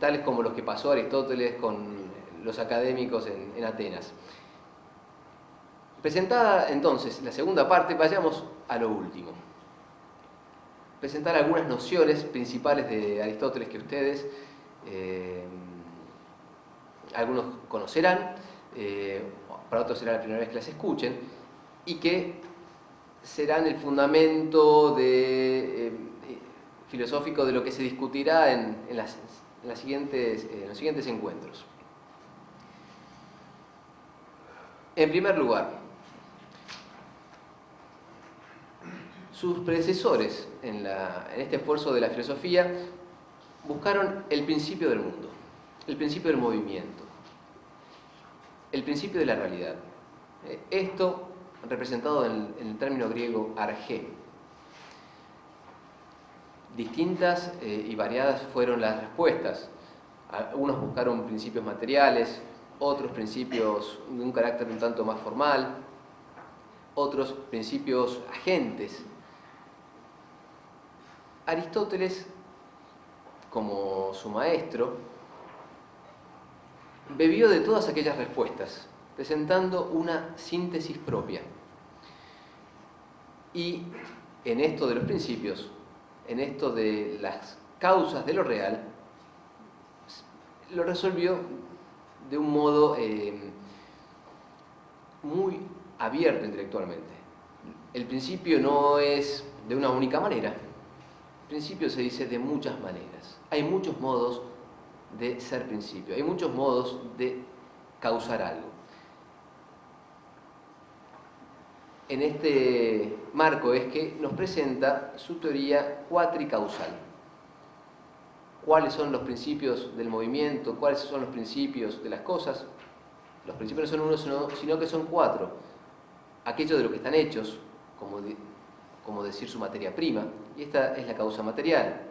tales como los que pasó Aristóteles con los académicos en Atenas. Presentada entonces la segunda parte, vayamos a lo último. Presentar algunas nociones principales de Aristóteles que ustedes, algunos conocerán, para otros será la primera vez que las escuchen, y que serán el fundamento filosófico de lo que se discutirá en los siguientes encuentros. En primer lugar, sus predecesores en este esfuerzo de la filosofía buscaron el principio del mundo, el principio del movimiento, el principio de la realidad. Esto representado en el término griego argé. distintas y variadas fueron las respuestas. Unos buscaron principios materiales, otros principios de un carácter un tanto más formal, otros principios agentes. Aristóteles, como su maestro, bebió de todas aquellas respuestas, presentando una síntesis propia. Y en esto de los principios, en esto de las causas de lo real, lo resolvió de un modo muy abierto intelectualmente. El principio no es de una única manera. El principio se dice de muchas maneras. Hay muchos modos de ser principio, hay muchos modos de causar algo. En este marco es que nos presenta su teoría cuatricausal. ¿Cuáles son los principios del movimiento? ¿Cuáles son los principios de las cosas? Los principios no son uno, sino que son cuatro. Aquello de lo que están hechos, como decir su materia prima, y esta es la causa material.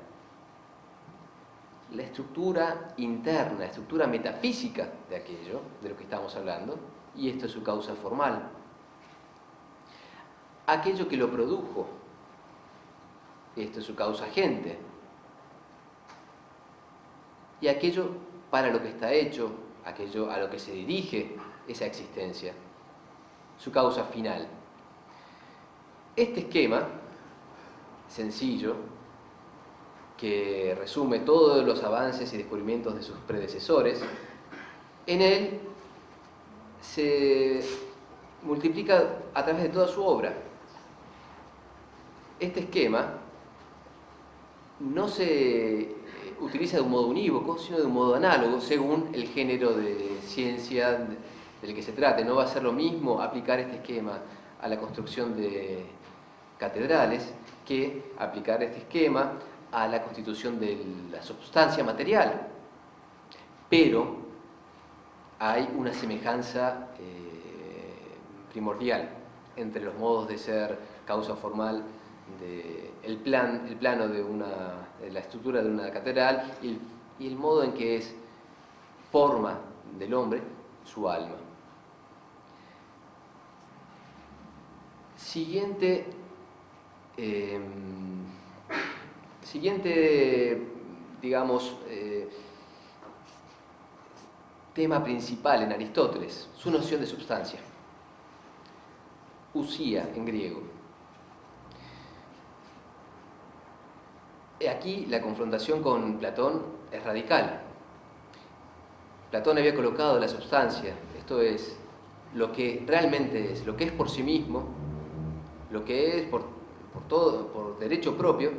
La estructura interna, la estructura metafísica de aquello, de lo que estamos hablando, y esto es su causa formal. Aquello que lo produjo, esto es su causa agente. Y aquello para lo que está hecho, aquello a lo que se dirige esa existencia, su causa final. Este esquema sencillo, que resume todos los avances y descubrimientos de sus predecesores, en él se multiplica a través de toda su obra. Este esquema no se utiliza de un modo unívoco, sino de un modo análogo, según el género de ciencia del que se trate. No va a ser lo mismo aplicar este esquema a la construcción de catedrales que aplicar este esquema a la constitución de la substancia material. Pero hay una semejanza primordial entre los modos de ser causa formal el plano de la estructura de una catedral y el modo en que es forma del hombre su alma. Siguiente, digamos, tema principal en Aristóteles, su noción de substancia. Usía en griego. Aquí la confrontación con Platón es radical. Platón había colocado la substancia, esto es, lo que realmente es, lo que es por sí mismo, lo que es por derecho propio,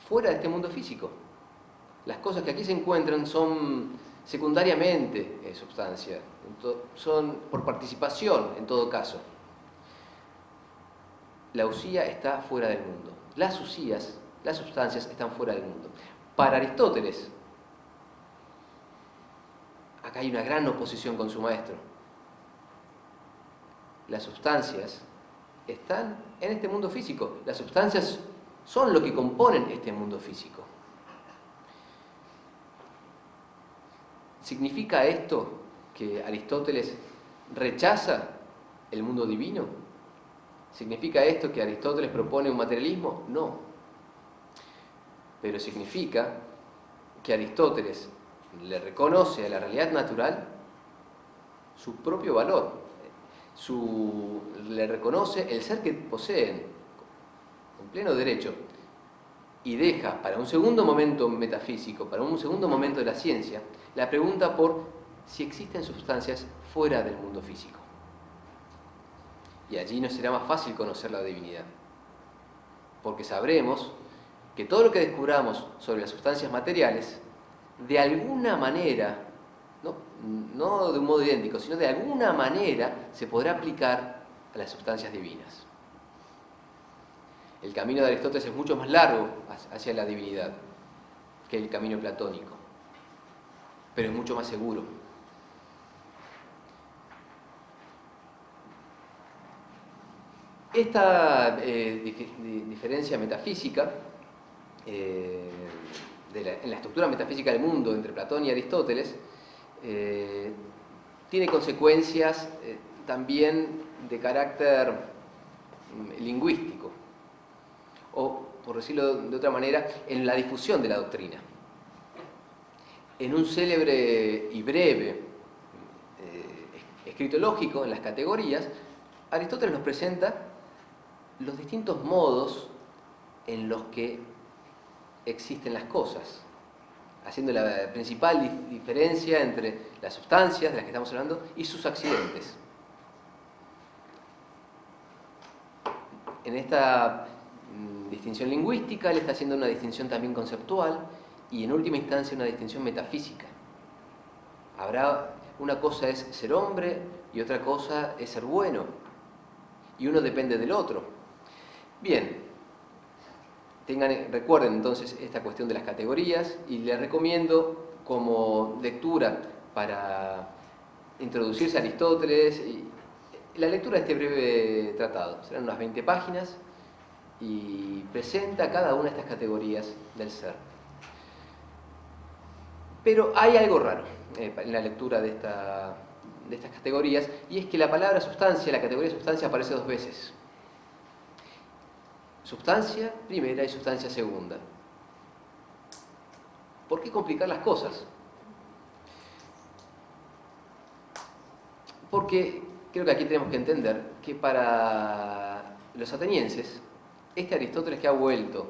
fuera de este mundo físico. Las cosas que aquí se encuentran son secundariamente substancia, son por participación en todo caso. La usía está fuera del mundo. Las usías, las sustancias están fuera del mundo. Para Aristóteles, acá hay una gran oposición con su maestro. Las sustancias están en este mundo físico. Las sustancias son lo que componen este mundo físico. ¿Significa esto que Aristóteles rechaza el mundo divino? ¿Significa esto que Aristóteles propone un materialismo? No. Pero significa que Aristóteles le reconoce a la realidad natural su propio valor, le reconoce el ser que poseen con pleno derecho y deja para un segundo momento metafísico, para un segundo momento de la ciencia, la pregunta por si existen sustancias fuera del mundo físico. Y allí nos será más fácil conocer la divinidad, porque sabremos que todo lo que descubramos sobre las sustancias materiales, de alguna manera, no de un modo idéntico, sino de alguna manera se podrá aplicar a las sustancias divinas. El camino de Aristóteles es mucho más largo hacia la divinidad que el camino platónico, pero es mucho más seguro. Esta diferencia metafísica en la estructura metafísica del mundo entre Platón y Aristóteles, tiene consecuencias también de carácter lingüístico, o, por decirlo de otra manera, en la difusión de la doctrina. En un célebre y breve escrito lógico en las categorías, Aristóteles nos presenta los distintos modos en los que existen las cosas, haciendo la principal diferencia entre las sustancias de las que estamos hablando y sus accidentes. En esta distinción lingüística, él está haciendo una distinción también conceptual y en última instancia una distinción metafísica. Una cosa es ser hombre y otra cosa es ser bueno, y uno depende del otro. Bien, recuerden entonces esta cuestión de las categorías, y les recomiendo como lectura para introducirse a Aristóteles la lectura de este breve tratado. Serán unas 20 páginas y presenta cada una de estas categorías del ser. Pero hay algo raro en la lectura de estas categorías, y es que la palabra sustancia, la categoría sustancia, aparece 2 veces. Sustancia primera y sustancia segunda. ¿Por qué complicar las cosas? Porque creo que aquí tenemos que entender que para los atenienses, este Aristóteles que ha vuelto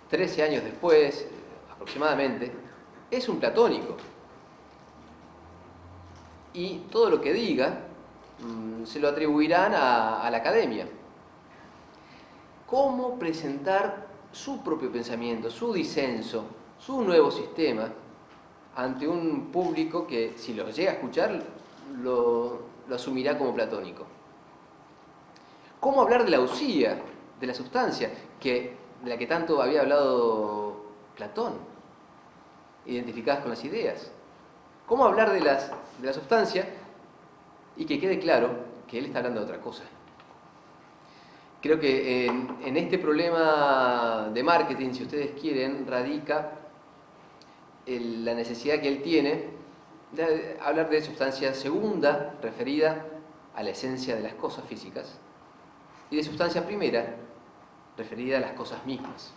13 años después, aproximadamente, es un platónico. Y todo lo que diga se lo atribuirán a la academia. ¿Cómo presentar su propio pensamiento, su disenso, su nuevo sistema ante un público que, si lo llega a escuchar, lo asumirá como platónico? ¿Cómo hablar de la usía, de la sustancia, de la que tanto había hablado Platón, identificadas con las ideas? ¿Cómo hablar de la sustancia y que quede claro que él está hablando de otra cosa? Creo que en este problema de marketing, si ustedes quieren, radica la necesidad que él tiene de hablar de sustancia segunda, referida a la esencia de las cosas físicas, y de sustancia primera, referida a las cosas mismas.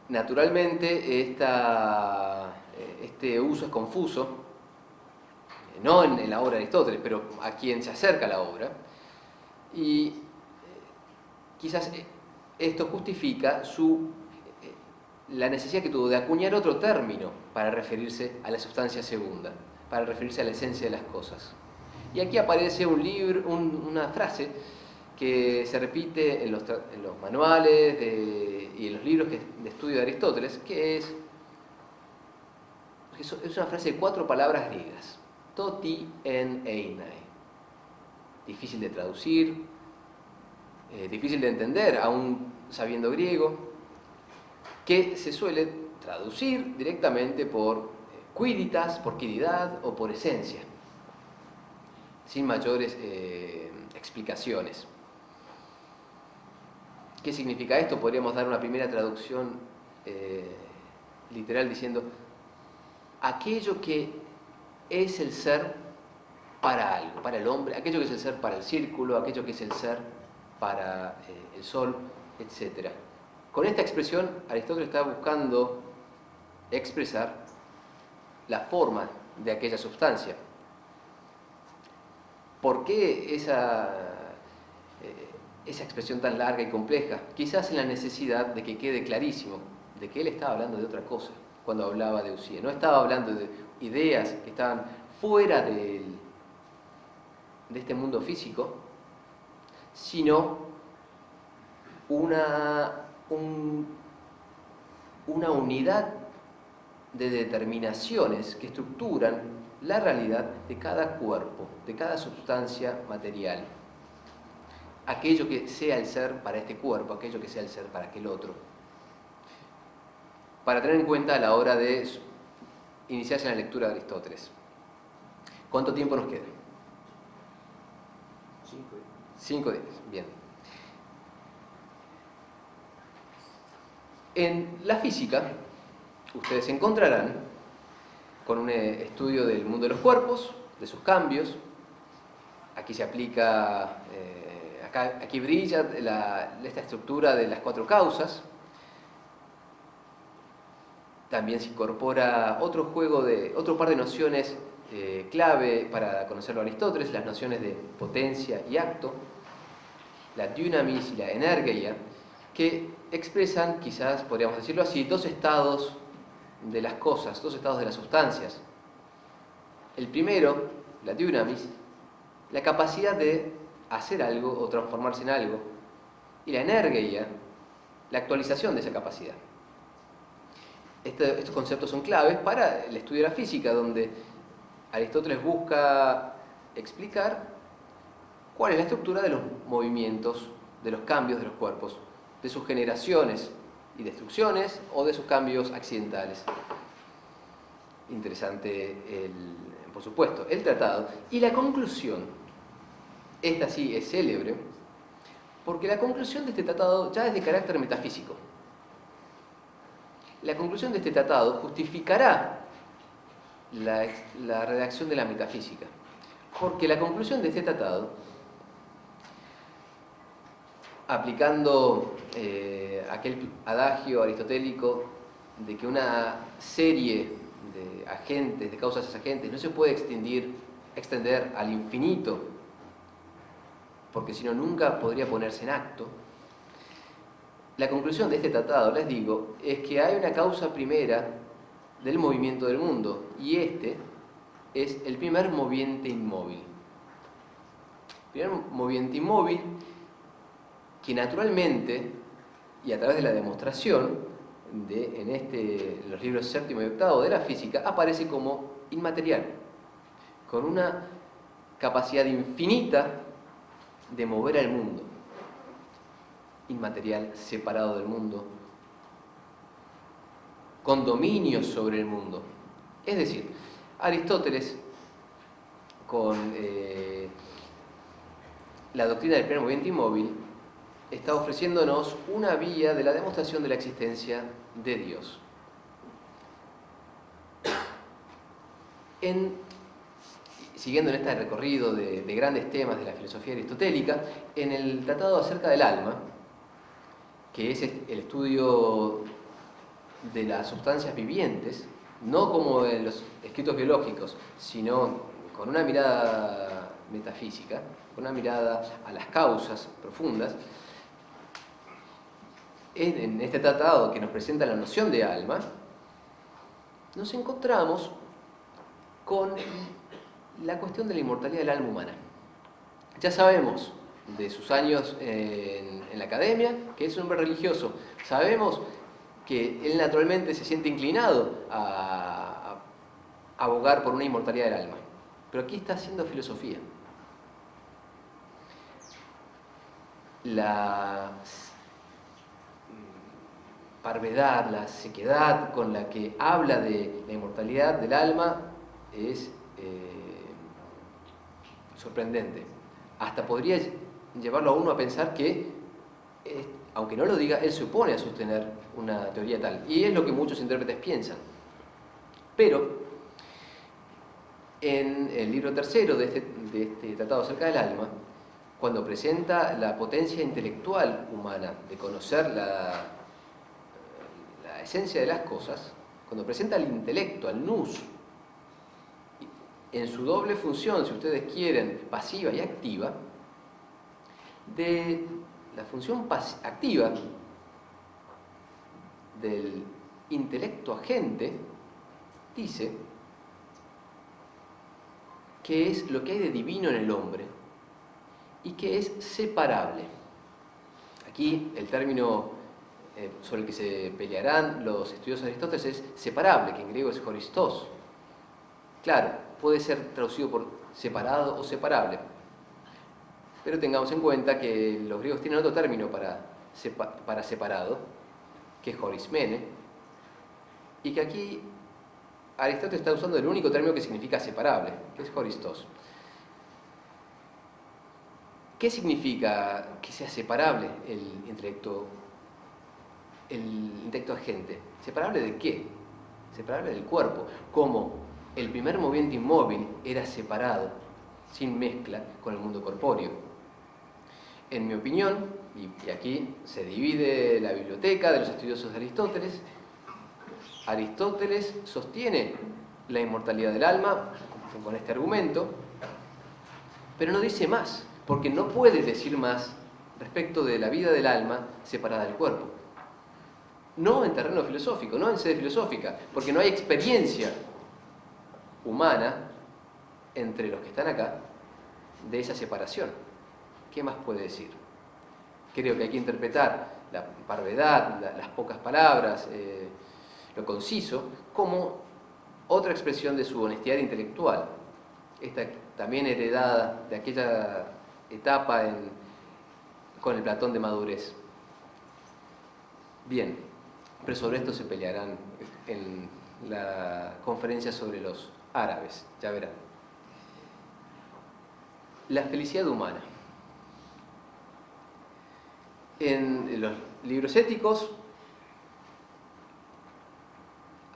Naturalmente, este uso es confuso, no en la obra de Aristóteles, pero a quien se acerca a la obra, y quizás esto justifica la necesidad que tuvo de acuñar otro término para referirse a la sustancia segunda, para referirse a la esencia de las cosas. Y aquí aparece una frase que se repite en los manuales y en los libros de estudio de Aristóteles, que es una frase de 4 palabras griegas: toti en einai. Difícil de traducir, difícil de entender, aún sabiendo griego, que se suele traducir directamente por quiditas, por quididad o por esencia, sin mayores explicaciones. ¿Qué significa esto? Podríamos dar una primera traducción literal diciendo: aquello que es el ser para algo, para el hombre, aquello que es el ser para el círculo, aquello que es el ser para el sol, etc. Con esta expresión, Aristóteles está buscando expresar la forma de aquella sustancia. ¿Por qué esa expresión tan larga y compleja? Quizás en la necesidad de que quede clarísimo de que él estaba hablando de otra cosa cuando hablaba de usía. No estaba hablando de ideas que estaban fuera de este mundo físico, sino una unidad de determinaciones que estructuran la realidad de cada cuerpo, de cada sustancia material. Aquello que sea el ser para este cuerpo, aquello que sea el ser para aquel otro. Para tener en cuenta a la hora de iniciarse en la lectura de Aristóteles. ¿Cuánto tiempo nos queda? 5 días. 5 días, bien. En la física, ustedes se encontrarán con un estudio del mundo de los cuerpos, de sus cambios. Aquí se aplica, aquí brilla esta estructura de las 4 causas. También se incorpora otro par de nociones clave para conocerlo a Aristóteles, las nociones de potencia y acto, la dynamis y la energeia, que expresan, quizás podríamos decirlo así, 2 estados de las cosas, 2 estados de las sustancias. El primero, la dynamis, la capacidad de hacer algo o transformarse en algo, y la energeia, la actualización de esa capacidad. Estos conceptos son claves para el estudio de la física, donde Aristóteles busca explicar cuál es la estructura de los movimientos, de los cambios de los cuerpos, de sus generaciones y destrucciones o de sus cambios accidentales. Interesante, por supuesto, el tratado. Y la conclusión, esta sí es célebre, porque la conclusión de este tratado ya es de carácter metafísico. La conclusión de este tratado justificará la redacción de la metafísica, porque la conclusión de este tratado, aplicando aquel adagio aristotélico de que una serie de agentes, de causas agentes, no se puede extender al infinito, porque si no nunca podría ponerse en acto. La conclusión de este tratado, les digo, es que hay una causa primera del movimiento del mundo, y este es el primer moviente inmóvil. El primer moviente inmóvil que naturalmente, y a través de la demostración, en los libros 7º y 8º de la física, aparece como inmaterial, con una capacidad infinita de mover al mundo. Inmaterial, separado del mundo, con dominio sobre el mundo. Es decir, Aristóteles, con la doctrina del primer movimiento inmóvil, está ofreciéndonos una vía de la demostración de la existencia de Dios. Siguiendo en este recorrido de grandes temas de la filosofía aristotélica, en el tratado acerca del alma, que es el estudio de las sustancias vivientes, no como en los escritos biológicos, sino con una mirada metafísica, con una mirada a las causas profundas, en este tratado que nos presenta la noción de alma, nos encontramos con la cuestión de la inmortalidad del alma humana. Ya sabemos de sus años en la academia que es un hombre religioso. Sabemos que él naturalmente se siente inclinado a abogar por una inmortalidad del alma. Pero aquí está haciendo filosofía. La parvedad, la sequedad con la que habla de la inmortalidad del alma es sorprendente. Hasta podría llevarlo a uno a pensar que, aunque no lo diga, él se opone a sostener una teoría tal. Y es lo que muchos intérpretes piensan. Pero, en el libro 3º de este tratado acerca del alma, cuando presenta la potencia intelectual humana de conocer la esencia de las cosas, cuando presenta el intelecto, al nous, en su doble función, si ustedes quieren, pasiva y activa, de la función activa del intelecto agente, dice que es lo que hay de divino en el hombre y que es separable. Aquí el término sobre el que se pelearán los estudiosos de Aristóteles es separable, que en griego es horistos. Claro, puede ser traducido por separado o separable, pero tengamos en cuenta que los griegos tienen otro término para separado, que es horismene, y que aquí Aristóteles está usando el único término que significa separable, que es horistos. ¿Qué significa que sea separable el intelecto el intelecto agente. ¿Separable de qué? Separable del cuerpo. Como el primer movimiento inmóvil era separado, sin mezcla, con el mundo corpóreo. En mi opinión, y aquí se divide la biblioteca de los estudiosos de Aristóteles, Aristóteles sostiene la inmortalidad del alma con este argumento, pero no dice más, porque no puede decir más respecto de la vida del alma separada del cuerpo. No en terreno filosófico, no en sede filosófica, porque no hay experiencia humana entre los que están acá de esa separación. ¿Qué más puede decir? Creo que hay que interpretar la parvedad, las pocas palabras, lo conciso, como otra expresión de su honestidad intelectual. Esta también heredada de aquella etapa con el Platón de madurez. Bien, pero sobre esto se pelearán en la conferencia sobre los árabes, ya verán. La felicidad humana. En los libros éticos,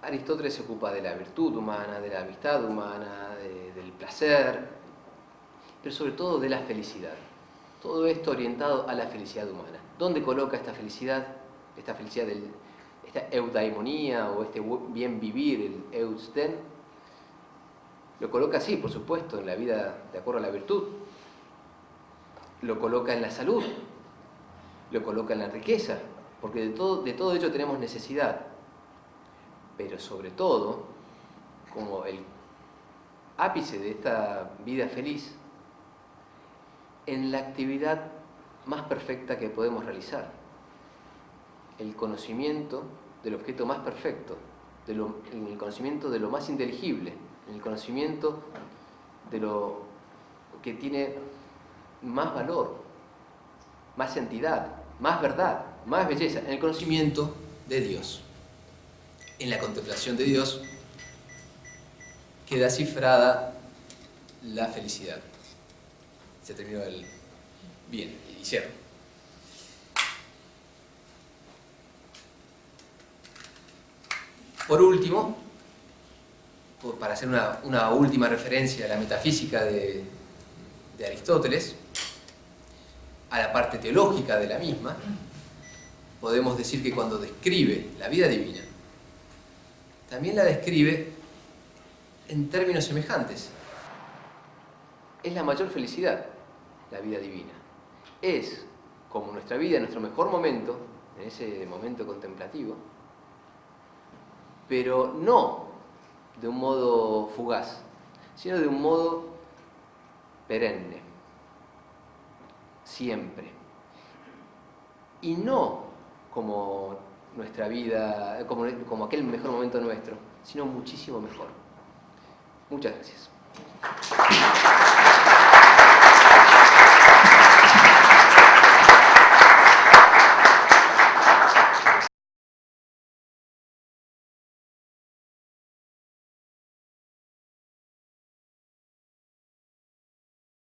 Aristóteles se ocupa de la virtud humana, de la amistad humana, del placer, pero sobre todo de la felicidad. Todo esto orientado a la felicidad humana. ¿Dónde coloca esta felicidad? Esta eudaimonía o este bien vivir, el eusden. Lo coloca así, por supuesto, en la vida de acuerdo a la virtud. Lo coloca en la salud. Lo coloca en la riqueza, porque de todo ello tenemos necesidad. Pero sobre todo, como el ápice de esta vida feliz, en la actividad más perfecta que podemos realizar, el conocimiento del objeto más perfecto, en el conocimiento de lo más inteligible, en el conocimiento de lo que tiene más valor, más entidad, más verdad, más belleza, en el conocimiento de Dios. En la contemplación de Dios queda cifrada la felicidad. Se terminó el... Bien, y cierro. Por último, para hacer una última referencia a la metafísica de Aristóteles, a la parte teológica de la misma, podemos decir que cuando describe la vida divina, también la describe en términos semejantes. Es la mayor felicidad, la vida divina. Es como nuestra vida, nuestro mejor momento, en ese momento contemplativo, pero no de un modo fugaz, sino de un modo perenne, siempre. Y no como nuestra vida, como aquel mejor momento nuestro, sino muchísimo mejor. Muchas gracias.